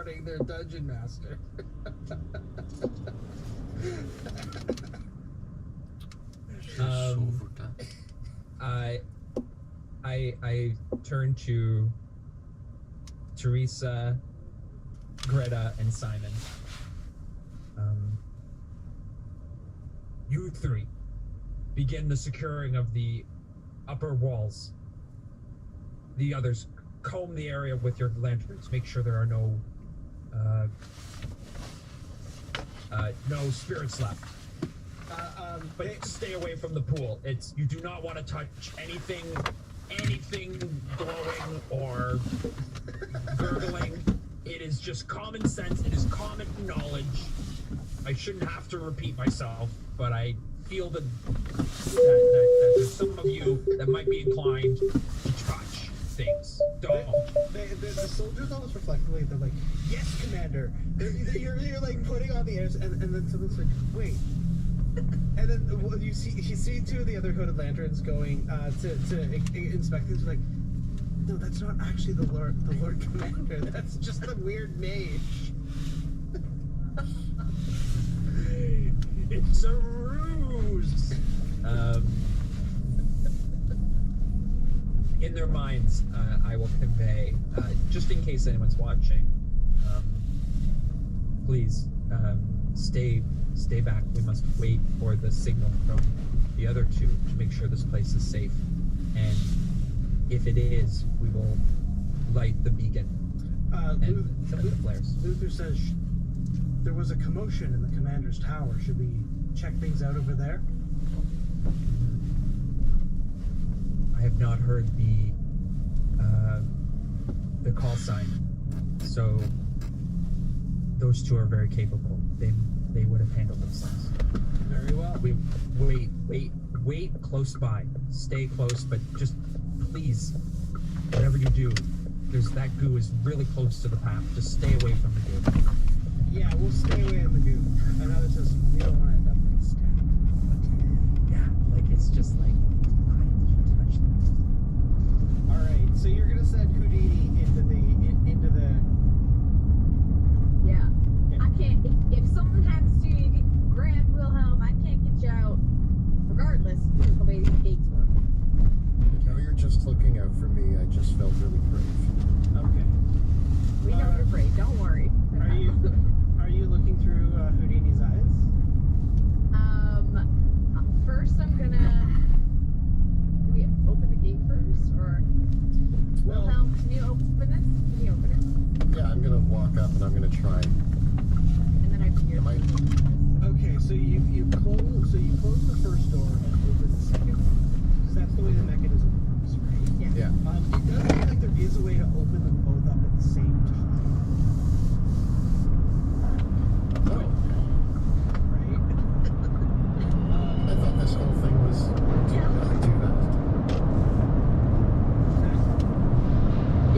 outsmarting their dungeon master. I turn to Teresa, Greta, and Simon. You three begin the securing of the upper walls. The others comb the area with your lanterns. Make sure there are no spirits left. But stay away from the pool. You do not want to touch anything glowing or gurgling. It is just common sense. It is common knowledge. I shouldn't have to repeat myself, but I feel that there's some of you that might be inclined to touch things. Don't. The soldiers almost reflectively, they're like, yes, Commander. You're like putting on the airs, and then someone's like, wait. And then you see two of the other hooded lanterns going to inspect things. Like, no, that's not actually the Lord Commander. That's just the weird mage. It's a ruse. In their minds, I will convey, just in case anyone's watching. Please stay back. We must wait for the signal from the other two to make sure this place is safe. And if it is, we will light the beacon and set the flares. Luther says there was a commotion in the commander's tower. Should we check things out over there? I have not heard the call sign, so those two are very capable. They would have handled themselves. Very well. We wait close by. Stay close, but just please, whatever you do, that goo is really close to the path. Just stay away from the goo. Yeah, we'll stay away from the goo. Another says we don't want to end up like stabbed. Yeah, like it's just like I touch them. All right, so you're gonna send Houdini into the. Yeah. I can't. If something happens to you, you can grab Wilhelm. I can't get you out. Regardless, the way these gates work. No, you're just looking out for me. I just felt really brave. Okay. We know you're brave. Don't worry. Are you looking through Houdini's eyes? First I'm gonna. Do we open the gate first, or? Wilhelm, can you open this? Can you open it? Yeah, I'm gonna walk up and I'm gonna try. And then I figure. Okay, so you close the first door and open the second one, because that's the way the mechanism works, right? Yeah. It does seem like there is a way to open them both up at the same time. Right? I thought this whole thing was do not do that.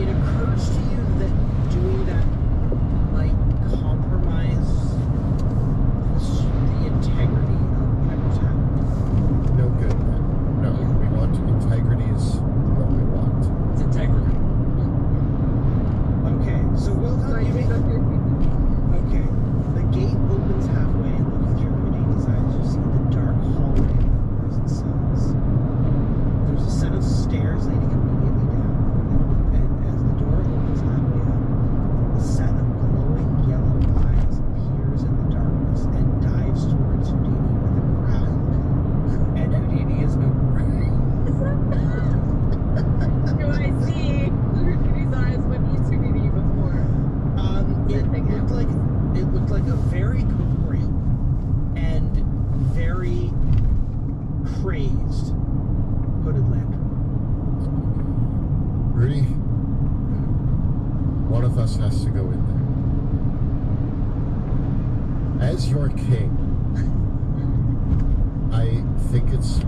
It occurs to you that doing that might compromise the integrity of whatever's happening. No good. No, we want integrity is what we want. It's integrity. Okay, so Wilhelm, you make okay. The gate opens halfway, and looking through Houdini's eyes, you see the dark hallway of prison cells. There's a set of stairs leading immediately down, and as the door opens halfway up, a set of glowing yellow eyes appears in the darkness and dives towards Houdini with a growl. And Houdini is nowhere. Do I see Houdini's eyes when he's Houdini before? It looked like a very corporeal and very crazed hooded lantern. Rudy, one of us has to go in there. As your king, I think it's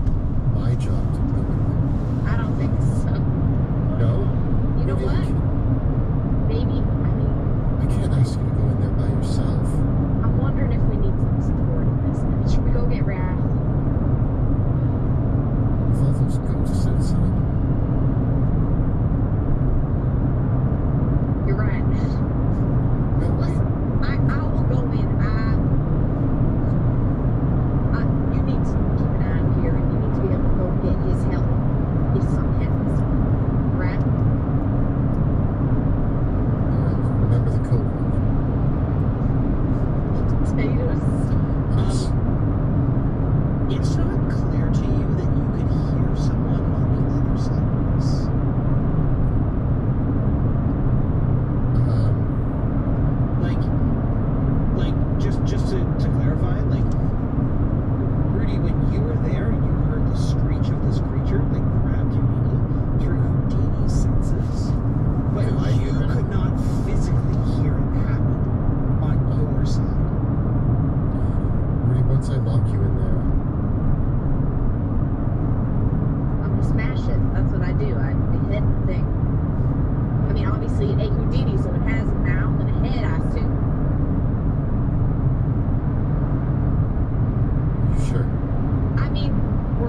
my job to go in there. I don't think so. No? You know Maybe what? Maybe. I mean, I can't ask you to go in there by yourself. I'm wondering if we need some support in this. Should we go get Rad? With all those ghosts outside. You're right. No,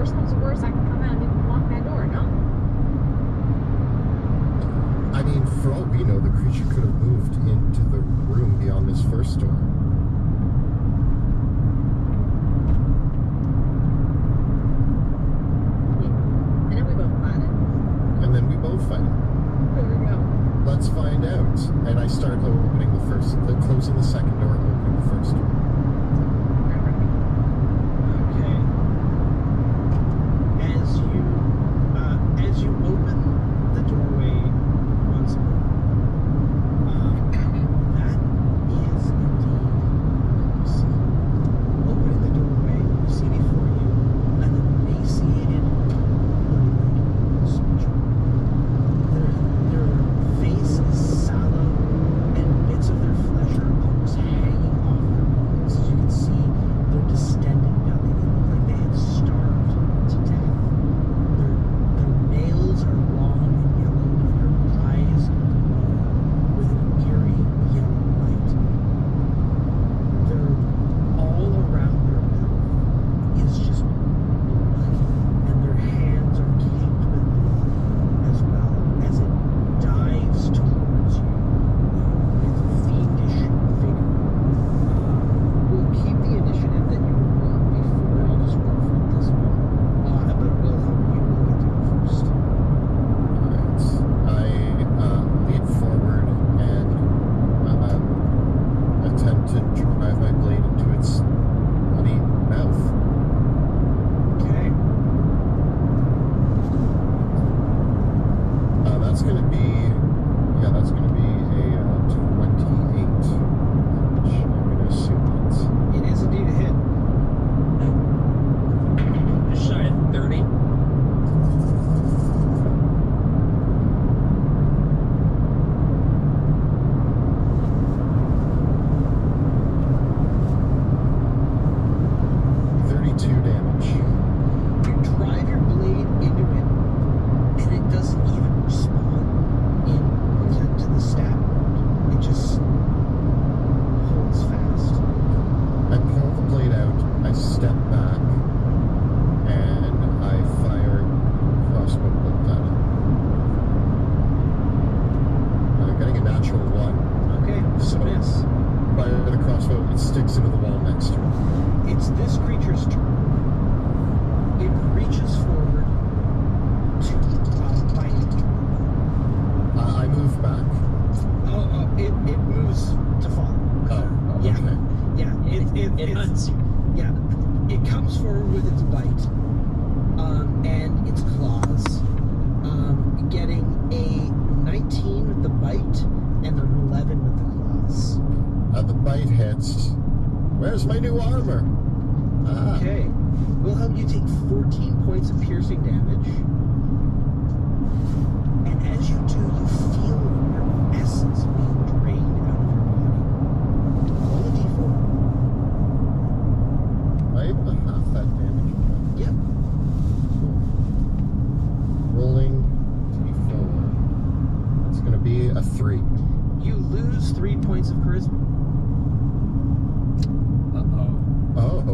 worst comes to worst, I can come out and lock that door, no? I mean, for all we know, the creature could have moved into the room beyond this first door. And then we both fight it. And then we both fight it. There we go. Let's find out. And I start closing the second door, opening the first door. Okay. As you open the doorway once more, that is indeed what you see. Opening the doorway, you see before you an emaciated humanoid soldier. Their face is sallow, and bits of their flesh are almost hanging off their bones. As you can see, their distended belly. They look like they had starved to death. Their nails are long and yellowed, and their eyes glow with an eerie yellow light. They're all around their mouth is just blood, and their hands are caked with blood as well as it dives towards you with fiendish vigor. We'll keep the initiative that you were before. I'll just roll for this one. But Wilhelm, you will get to go first. Alright. I lean forward and attempt to drive my blade into its bloody mouth. Okay. That's going to be a 28. Which I'm going to assume that's... It is indeed a hit. Just shy of 30. damage. You drive your blade into it, and it doesn't even respond to the stat wound. It just holds fast. I pull the blade out, I step back, and I fire a crossbow bolt at it. Getting a natural 1. Okay, So miss. fire the crossbow, it sticks into the wall next to it. It's this creature's turn. It reaches forward to bite into you. I move back. It moves to follow. Oh, Yeah. okay. Yeah, It hunts you. yeah. It comes forward with its bite, and its claws, getting a 19 with the bite and an 11 with the claws. The bite hits. Where's my new armor? Ah. Okay. Wilhelm, you take 14 points of piercing damage. And as you do, you feel your essence being drained out of your body. Roll a d4. Am I able to half that damage? Yep. Rolling d4. That's going to be a 3. You lose 3 points of charisma. Uh-oh. Oh.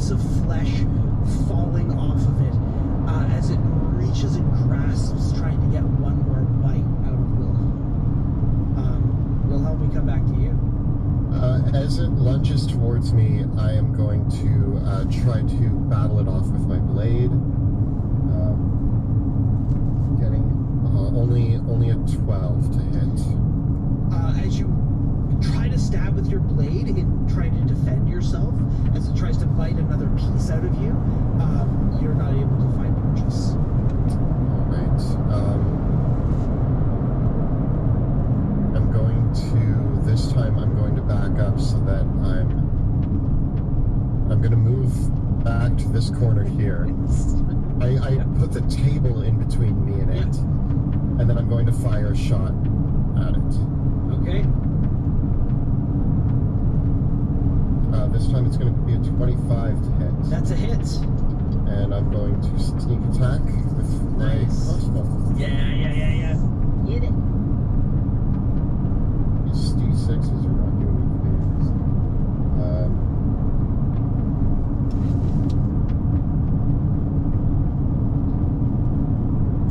bits of flesh falling off of it as it reaches and grasps, trying to get one more bite out of Wilhelm. Wilhelm, we come back to you. As it lunges towards me, I am going to try to battle it off with my blade. Getting only a 12 to hit. As you try to stab with your blade in trying to defend yourself, as it tries to bite another piece out of you, you're not able to find purchase. Alright. This time I'm going to back up so that I'm going to move back to this corner here. I put the table in between me and it, and then I'm going to fire a shot at it. Okay. This time it's going to be a 25 to hit. That's a hit. And I'm going to sneak attack with my crossbow. Yeah. Get it. These D6s are not doing me favors.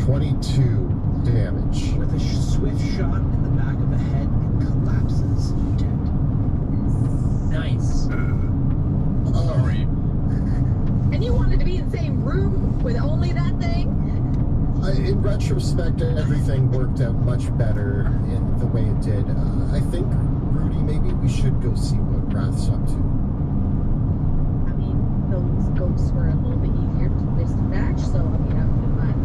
22 damage. With a swift shot in the back of the head, it collapses dead. Nice. Sorry. And you wanted to be in the same room with only that thing? In retrospect, everything worked out much better in the way it did. I think, Rudy, maybe we should go see what Wrath's up to. I mean, those ghosts were a little bit easier to dispatch, so I mean, I wouldn't mind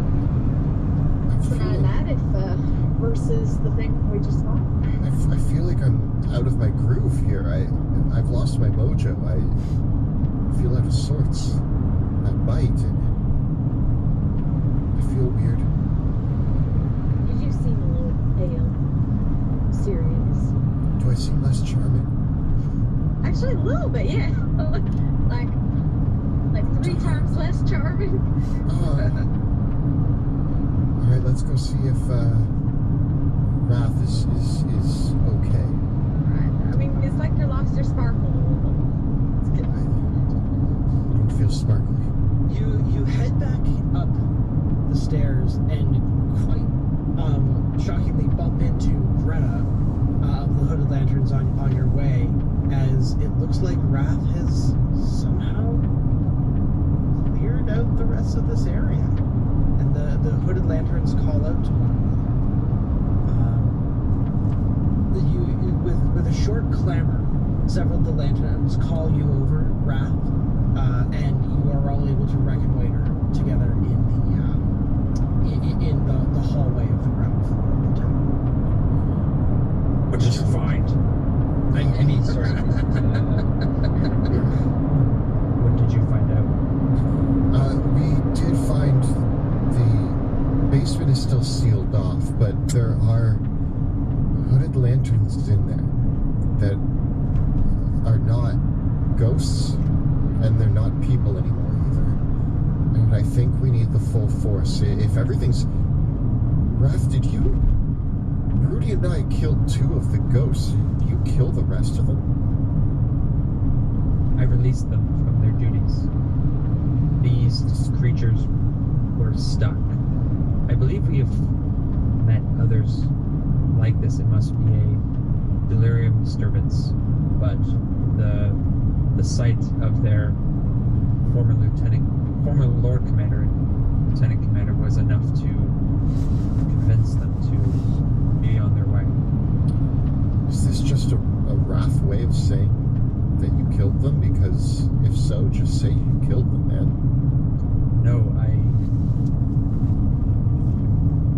trying that if versus the thing we just saw. I feel like I'm out of my groove here. I've lost my mojo. I feel out of sorts. That bite. I feel weird. You seem a little pale. Serious. Do I seem less charming? Actually, a little bit, yeah. like 3 times less charming. Alright, let's go see if Wrath is okay. Right. I mean, it's like you lost your sparkle a little bit. It's good. I don't feel sparkly. You head back up the stairs and quite shockingly bump into Greta of the Hooded Lanterns on your way, as it looks like Wrath has somehow cleared out the rest of this area. And the Hooded Lanterns call out to one another. With a short clamor, several of the lanterns call you over, Wrath, and you are all able to reconnoiter together in the hallway of the ground floor of the tower. What did you find? I mean, sorry. What did you find out? We did find the basement is still sealed off, but there are hooded lanterns in there that are not ghosts, and they're not people anymore either. And I think we need the full force. If everything's... Wrath, did you... Rudy and I killed 2 of the ghosts. Did you kill the rest of them? I released them from their duties. These creatures were stuck. I believe we have met others like this. It must be a delirium disturbance, but the sight of their former Lord Commander and Lieutenant Commander was enough to convince them to be on their way. Is this just a Wrath way of saying that you killed them? Because if so, just say you killed them, man. No,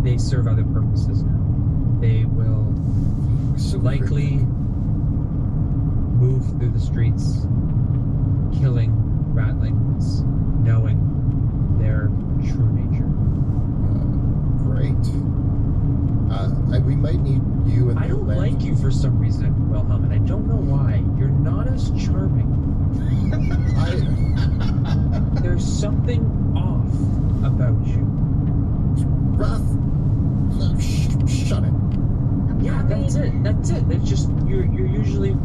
they serve other purposes now. They will likely move through the streets, killing ratlings, knowing their true nature. Great. We might need you and I don't like you for some reason, Wilhelm, and I don't know why. You're not as charming. There's something off about you. Wrath, shut it. Yeah, that's it. It's just you're usually.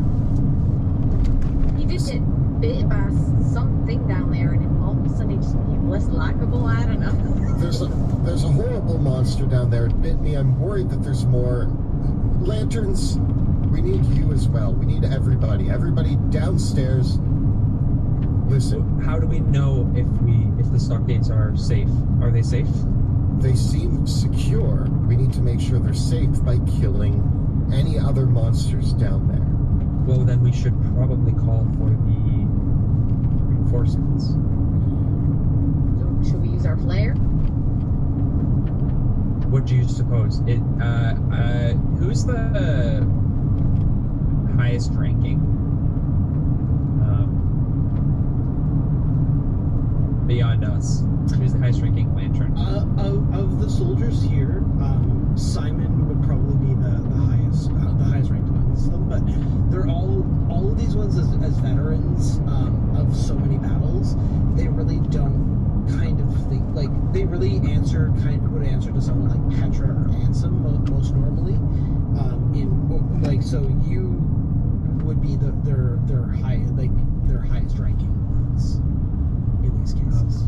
You did get bit by something down there, and all of a sudden it just became less likable. I don't know. There's a horrible monster down there. It bit me. I'm worried that there's more. Lanterns, we need you as well. We need everybody. Everybody downstairs. Listen. How do we know if the stockades are safe? Are they safe? They seem secure. We need to make sure they're safe by killing any other monsters down there. Well, then we should probably call for the reinforcements. So should we use our flare? What do you suppose? Who's the highest ranking? Beyond us. Who's the highest ranking lantern? Of the soldiers here, Simon would probably be the highest ranked ones. But they're all of these ones as veterans of so many battles. They really don't kind of think like they really would answer to someone like Petra or Ansem most normally. So you would be their highest ranking ones in these cases.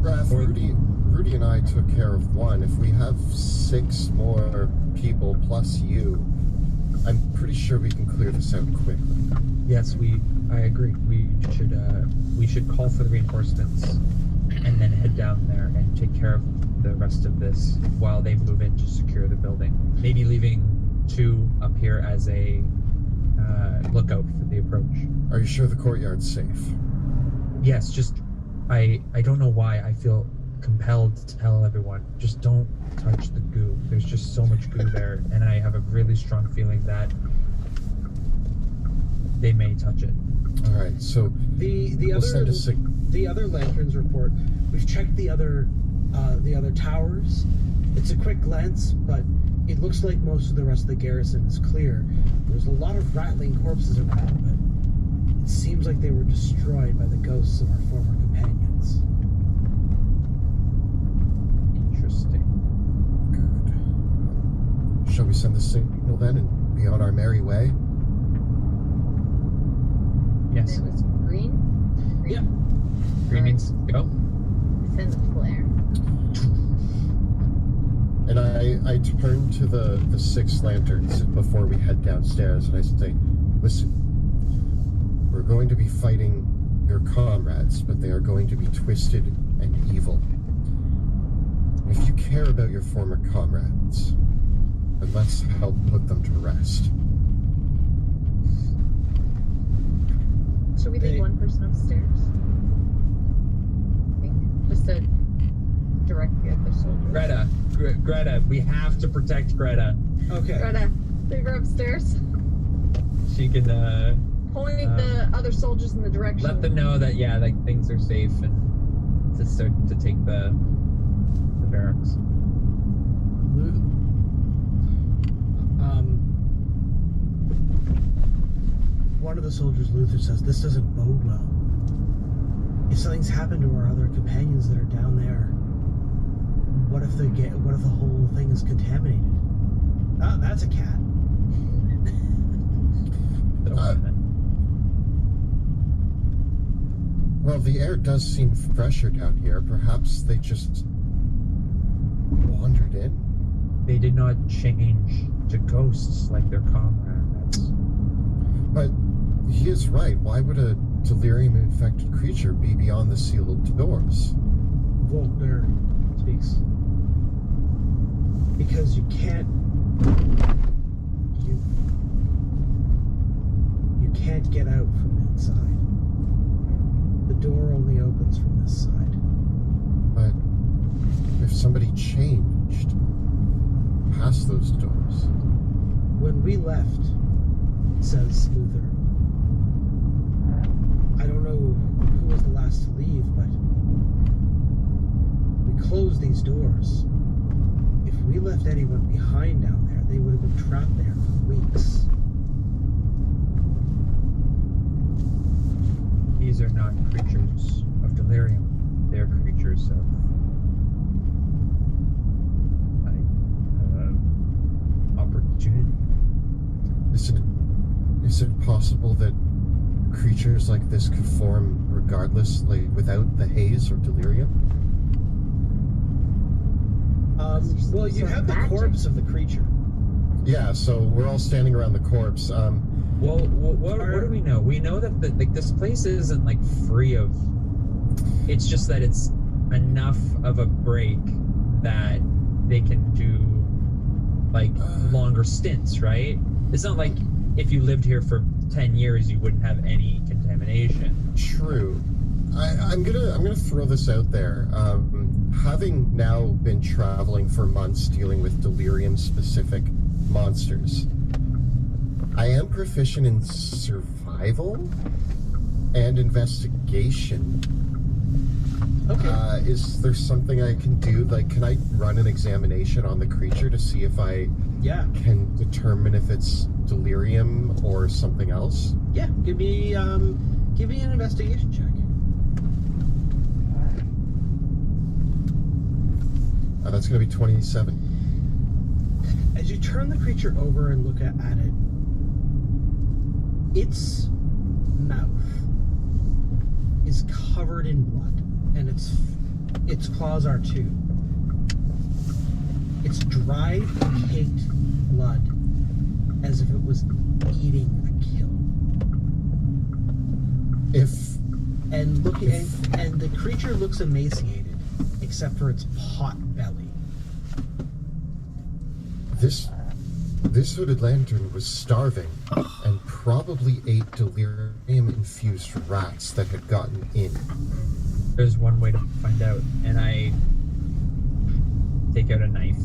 Raph, Rudy and I took care of one. If we have 6 more people plus you, I'm pretty sure we can clear this out quickly. Yes, I agree. We should call for the reinforcements and then head down there and take care of the rest of this while they move in to secure the building. Maybe leaving 2 up here as a lookout for the approach. Are you sure the courtyard's safe? Yes, just I don't know why I feel compelled to tell everyone, just don't touch the goo. There's just so much goo there, and I have a really strong feeling that they may touch it. All right, so the other lanterns report. We've checked the other towers. It's a quick glance, but it looks like most of the rest of the garrison is clear. There's a lot of rattling corpses around, but it seems like they were destroyed by the ghosts of our former companions. Interesting. Good. Shall we send the signal then and be on our merry way? Yes. It was green. Yeah. Green means go. Send the flare. And I turn to the 6 lanterns before we head downstairs, and I say, listen, we're going to be fighting your comrades, but they are going to be twisted and evil. If you care about your former comrades, then let's help put them to rest. Should we leave one person upstairs? I think just to direct the other soldiers. Greta, we have to protect Greta. Okay. Greta, leave her upstairs. She can Point the other soldiers in the direction. let them know that things are safe and to start to take the barracks. One of the soldiers, Luther, says this doesn't bode well. If something's happened to our other companions that are down there, what if the whole thing is contaminated? Oh, that's a cat. Well, the air does seem fresher down here. Perhaps they just wandered in? They did not change to ghosts like their comrades. But he is right. Why would a delirium-infected creature be beyond the sealed doors? Volkner speaks. Because you can't get out from inside. The door only opens from this side. But if somebody changed past those doors... When we left, says Luther, I don't know who was the last to leave, but we closed these doors. If we left anyone behind down there, they would have been trapped there for weeks. These are not creatures of delirium. They are creatures of opportunity. Is it possible that creatures like this could form regardless, like without the haze or delirium? Well, you Sort of have the magic. corpse of the creature. Yeah, so we're all standing around the corpse. Well, what do we know? We know that this place isn't like free of. It's just that it's enough of a break that they can do like longer stints, right? It's not like if you lived here for 10 years you wouldn't have any contamination. True. I'm gonna throw this out there. Having now been traveling for months dealing with delirium-specific monsters, I am proficient in survival and investigation. Okay. Is there something I can do? Like, can I run an examination on the creature to see if I Yeah. can determine if it's delirium or something else? Yeah. Give me an investigation check. That's going to be 27. As you turn the creature over and look at it, its mouth is covered in blood, and its claws are too. It's dried, caked blood, as if it was eating a kill. And the creature looks emaciated, except for its pot belly. This hooded lantern was starving and probably ate delirium-infused rats that had gotten in. There's one way to find out, and I take out a knife